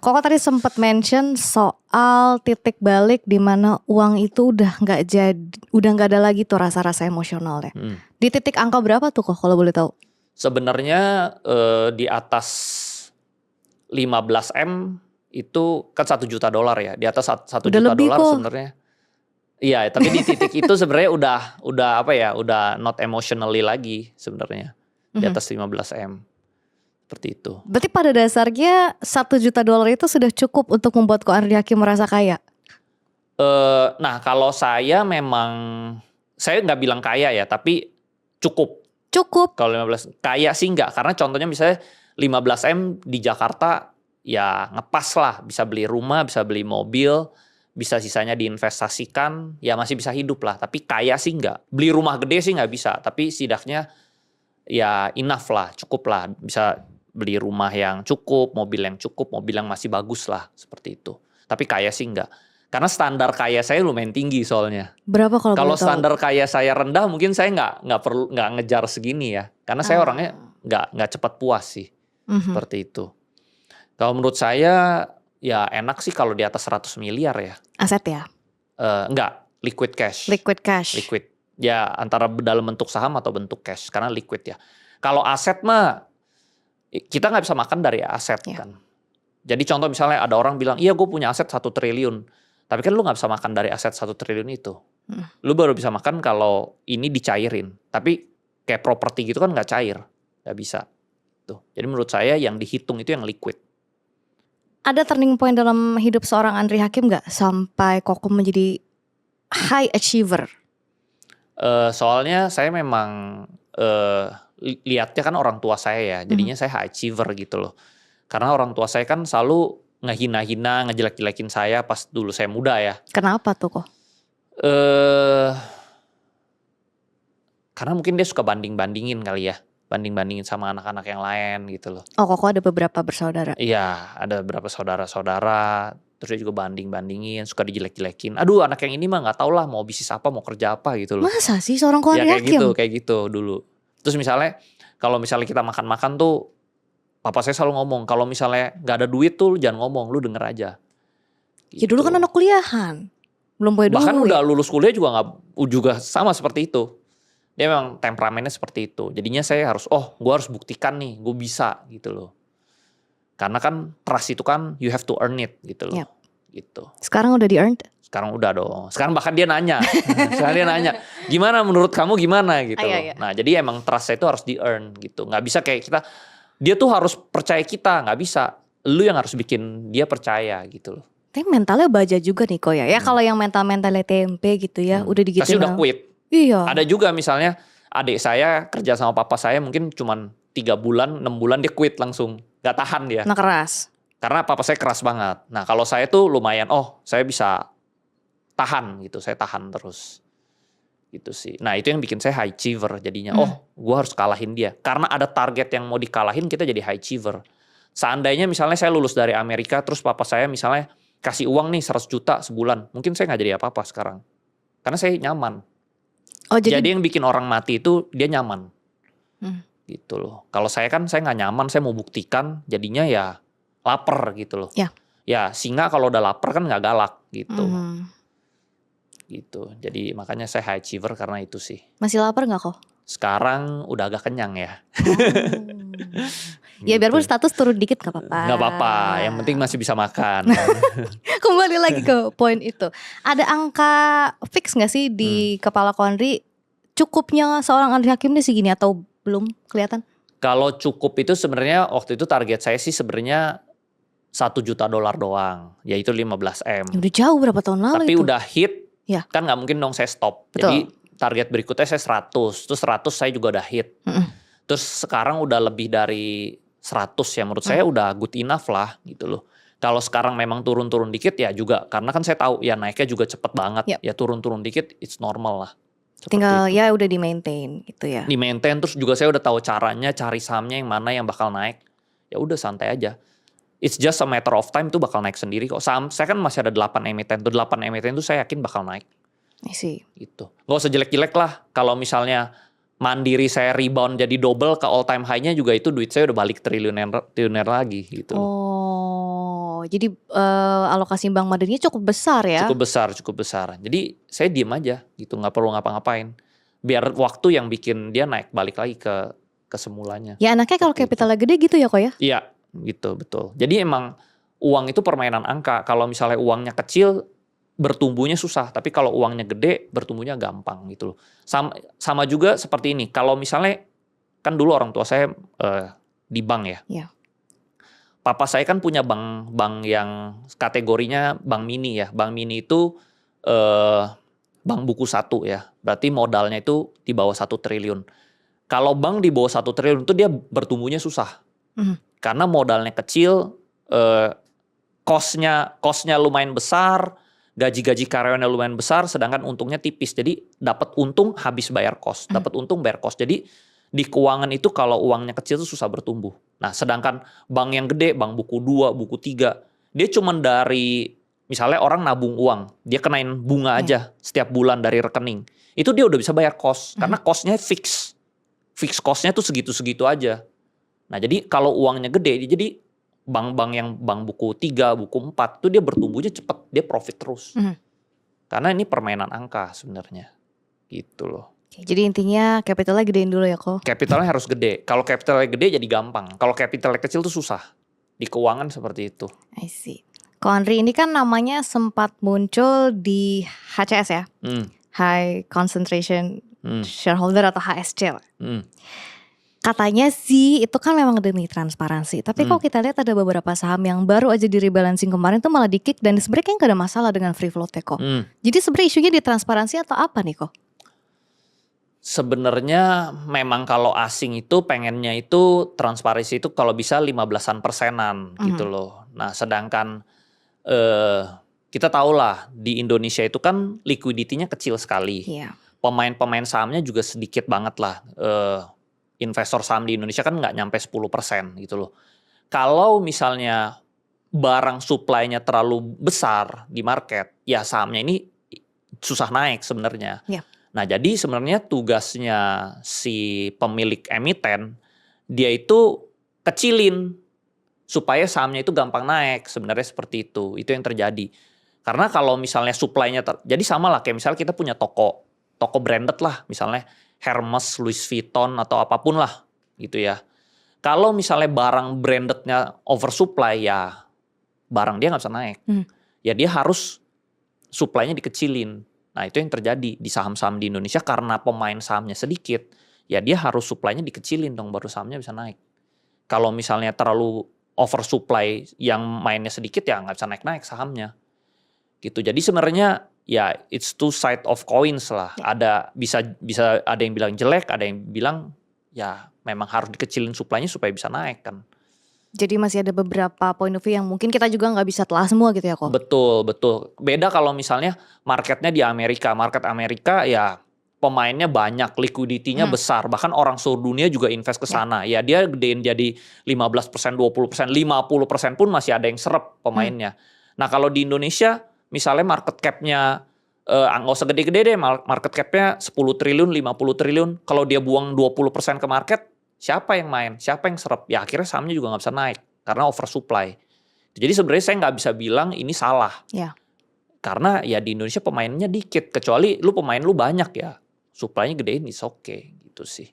Koko tadi sempat mention soal titik balik di mana uang itu udah nggak ada lagi tuh rasa-rasa emosional ya. Di titik angka berapa tuh kok kalau boleh tahu? Sebenarnya di atas 15M itu kan $1 juta ya. Di atas $1 juta sebenarnya. Iya, tapi di titik itu sebenarnya udah apa ya? Udah not emotionally lagi sebenarnya. Di atas 15M. Seperti itu. Berarti pada dasarnya $1 juta itu sudah cukup untuk membuat Ko Andri Hakim merasa kaya? Nah kalau saya memang, saya nggak bilang kaya ya, tapi cukup. Cukup. Kalau 15, kaya sih nggak. Karena contohnya misalnya 15M di Jakarta ya ngepas lah. Bisa beli rumah, bisa beli mobil, bisa sisanya diinvestasikan, ya masih bisa hidup lah. Tapi kaya sih nggak. Beli rumah gede sih nggak bisa. Tapi setidaknya ya enough lah, cukup lah. Bisa beli rumah yang cukup, mobil yang cukup, mobil yang masih bagus lah, seperti itu. Tapi kaya sih enggak. Karena standar kaya saya lumayan tinggi soalnya. Berapa kalau standar kaya saya rendah, mungkin saya nggak ngejar segini ya. Karena saya orangnya nggak cepat puas sih, seperti itu. Kalau menurut saya ya enak sih kalau di atas 100 miliar ya. Aset ya? Enggak, liquid cash. Liquid cash. Liquid. Ya antara dalam bentuk saham atau bentuk cash, karena liquid ya. Kalau aset mah kita nggak bisa makan dari aset kan. Jadi contoh misalnya ada orang bilang, iya gue punya aset 1 triliun. Tapi kan lu nggak bisa makan dari aset 1 triliun itu. Lu baru bisa makan kalau ini dicairin. Tapi kayak properti gitu kan nggak cair. Nggak bisa. Tuh. Jadi menurut saya yang dihitung itu yang liquid. Ada turning point dalam hidup seorang Andri Hakim nggak? Sampai Koko menjadi high achiever? Soalnya saya memang lihatnya kan orang tua saya ya, jadinya saya high achiever gitu loh. Karena orang tua saya kan selalu ngehina-hina, ngejelek-jelekin saya pas dulu saya muda ya. Kenapa tuh kok? Karena mungkin dia suka banding-bandingin kali ya, banding-bandingin sama anak-anak yang lain gitu loh. Oh, Koko ada beberapa bersaudara? Iya, ada beberapa saudara-saudara. Terus dia juga banding-bandingin, suka dijelek-jelekin. Aduh anak yang ini mah gak tau lah mau bisnis apa, mau kerja apa gitu loh. Masa sih seorang Ko Andri Hakim? Ya kayak gitu dulu. Terus misalnya kalau misalnya kita makan-makan tuh, papa saya selalu ngomong, kalau misalnya gak ada duit tuh jangan ngomong, lu denger aja. Gitu. Ya dulu kan anak kuliahan, belum punya duit. Bahkan udah lulus kuliah juga sama seperti itu. Dia memang temperamennya seperti itu. Jadinya saya harus, gue harus buktikan nih, gue bisa gitu loh. Karena kan trust itu kan you have to earn it gitu loh. Gitu. Sekarang udah di-earned? Sekarang udah dong. Sekarang bahkan dia nanya. Gimana menurut kamu gimana gitu loh. Nah jadi emang trust itu harus di-earn gitu. Gak bisa kayak kita, dia tuh harus percaya kita. Gak bisa. Lu yang harus bikin dia percaya gitu loh. Tapi mentalnya baja juga nih Ko ya. Ya kalau yang mentalnya tempe gitu ya. Udah digituin. Pasti udah quit. Iya. Ada juga misalnya adik saya kerja sama papa saya mungkin cuman 3 bulan, 6 bulan dia quit langsung. Gak tahan dia. Nah keras. Karena papa saya keras banget. Nah kalau saya tuh lumayan, saya bisa tahan gitu, saya tahan terus. Gitu sih. Nah itu yang bikin saya high achiever jadinya. Gue harus kalahin dia. Karena ada target yang mau dikalahin, kita jadi high achiever. Seandainya misalnya saya lulus dari Amerika, terus papa saya misalnya kasih uang nih 100 juta sebulan. Mungkin saya gak jadi apa-apa sekarang. Karena saya nyaman. Jadi yang bikin orang mati itu dia nyaman. Gitu loh. Kalau saya kan saya gak nyaman, saya mau buktikan, jadinya ya lapar gitu loh. Ya singa kalau udah lapar kan gak galak gitu. Gitu. Jadi makanya saya high achiever karena itu sih. Masih lapar gak kok? Sekarang udah agak kenyang ya. Ya biarpun status turun dikit gak apa-apa. Gak apa-apa, yang penting masih bisa makan. Kembali lagi ke poin itu. Ada angka fix gak sih di kepala Ko Andri? Cukupnya seorang Andri Hakim ini segini atau belum kelihatan? Kalau cukup itu sebenarnya waktu itu target saya sih sebenarnya $1 juta doang, yaitu 15M. Udah jauh berapa tahun lalu. Tapi itu udah hit, kan gak mungkin dong saya stop. Betul. Jadi target berikutnya saya 100, terus 100 saya juga udah hit. Terus sekarang udah lebih dari 100 ya, menurut saya udah good enough lah gitu loh. Kalau sekarang memang turun-turun dikit ya juga, karena kan saya tahu ya naiknya juga cepet banget. Ya turun-turun dikit it's normal lah. Tinggal itu. Ya udah di maintain gitu ya. Di maintain, terus juga saya udah tahu caranya cari sahamnya yang mana yang bakal naik. Ya udah santai aja. It's just a matter of time tuh bakal naik sendiri kok. Saham saya kan masih ada 8 emiten. Tuh 8 emiten tuh saya yakin bakal naik. I see. Gitu. Gak usah jelek-jelek lah. Kalau misalnya Mandiri saya rebound jadi double ke all time high-nya juga itu duit saya udah balik triliuner lagi gitu. Oh, jadi alokasi Bank Mandirinya cukup besar ya? Cukup besar. Jadi saya diem aja gitu, nggak perlu ngapa-ngapain. Biar waktu yang bikin dia naik balik lagi ke semulanya. Ya anaknya kalau Seperti itu. kapitalnya gede gitu ya kok ya? Iya, gitu betul. Jadi emang uang itu permainan angka. Kalau misalnya uangnya kecil, bertumbuhnya susah. Tapi kalau uangnya gede, bertumbuhnya gampang gitu loh. Sama juga seperti ini. Kalau misalnya kan dulu orang tua saya di bank ya. Iya. Papa saya kan punya bank yang kategorinya bank mini ya. Bank mini itu bank buku 1 ya. Berarti modalnya itu di bawah 1 triliun. Kalau bank di bawah 1 triliun itu dia bertumbuhnya susah. Karena modalnya kecil, cost-nya lumayan besar, gaji-gaji karyawannya lumayan besar, sedangkan untungnya tipis. Jadi dapat untung habis bayar cost, dapat untung bayar cost. Jadi di keuangan itu kalau uangnya kecil itu susah bertumbuh. Nah, sedangkan bank yang gede, bank buku 2, buku 3, dia cuma dari misalnya orang nabung uang, dia kenain bunga aja setiap bulan dari rekening. Itu dia udah bisa bayar cost karena cost-nya fix. Fix cost-nya tuh segitu-segitu aja. Nah, jadi kalau uangnya gede, jadi bank-bank yang bank buku 3, buku 4 itu dia bertumbuhnya cepet, dia profit terus. Karena ini permainan angka sebenarnya. Gitu loh. Oke, jadi intinya capitalnya gedein dulu ya kok. Capitalnya harus gede. Kalau capitalnya gede jadi gampang. Kalau capitalnya kecil tuh susah. Di keuangan seperti itu. I see. Ko Andri ini kan namanya sempat muncul di HCS ya, High Concentration Shareholder atau HSC. Katanya sih itu kan memang demi transparansi. Tapi kalau kita lihat ada beberapa saham yang baru aja di rebalancing kemarin tuh malah di-kick dan sebenarnya gak ada masalah dengan free float ya kok. Jadi sebenarnya isunya di transparansi atau apa nih kok? Sebenarnya memang kalau asing itu pengennya itu transparansi itu kalau bisa 15%-an gitu loh. Nah, sedangkan kita tahu lah di Indonesia itu kan liquidity-nya kecil sekali. Pemain-pemain sahamnya juga sedikit banget lah. Investor saham di Indonesia kan nggak nyampe 10% gitu loh. Kalau misalnya barang supply-nya terlalu besar di market, ya sahamnya ini susah naik sebenarnya. Nah, jadi sebenarnya tugasnya si pemilik emiten, dia itu kecilin supaya sahamnya itu gampang naik. Sebenarnya seperti itu. Itu yang terjadi. Karena kalau misalnya supply-nya jadi sama lah kayak misalnya kita punya toko branded lah, misalnya Hermes, Louis Vuitton atau apapun lah gitu ya. Kalau misalnya barang brandednya oversupply, ya barang dia nggak bisa naik. Ya dia harus supply-nya dikecilin. Nah, itu yang terjadi di saham-saham di Indonesia karena pemain sahamnya sedikit. Ya dia harus supply-nya dikecilin dong baru sahamnya bisa naik. Kalau misalnya terlalu oversupply yang mainnya sedikit ya nggak bisa naik-naik sahamnya. Gitu. Jadi sebenarnya ya it's two side of coins lah. Ada bisa ada yang bilang jelek, ada yang bilang ya memang harus dikecilin supply-nya supaya bisa naik kan. Jadi masih ada beberapa point of view yang mungkin kita juga nggak bisa telah semua gitu ya kok. Betul. Beda kalau misalnya marketnya di Amerika. Market Amerika ya pemainnya banyak, liquidity-nya besar. Bahkan orang seluruh dunia juga invest ke sana. Ya dia gedein jadi 15%, 20%, 50% pun masih ada yang serap pemainnya. Nah kalau di Indonesia misalnya market cap-nya nggak usah gede-gede deh, market cap-nya 10 triliun, 50 triliun. Kalau dia buang 20% ke market, siapa yang main? Siapa yang serap? Ya akhirnya sahamnya juga nggak bisa naik karena oversupply. Jadi sebenarnya saya nggak bisa bilang ini salah. Karena ya di Indonesia pemainnya dikit. Kecuali pemain lu banyak ya. Supply-nya gedein is okay gitu sih.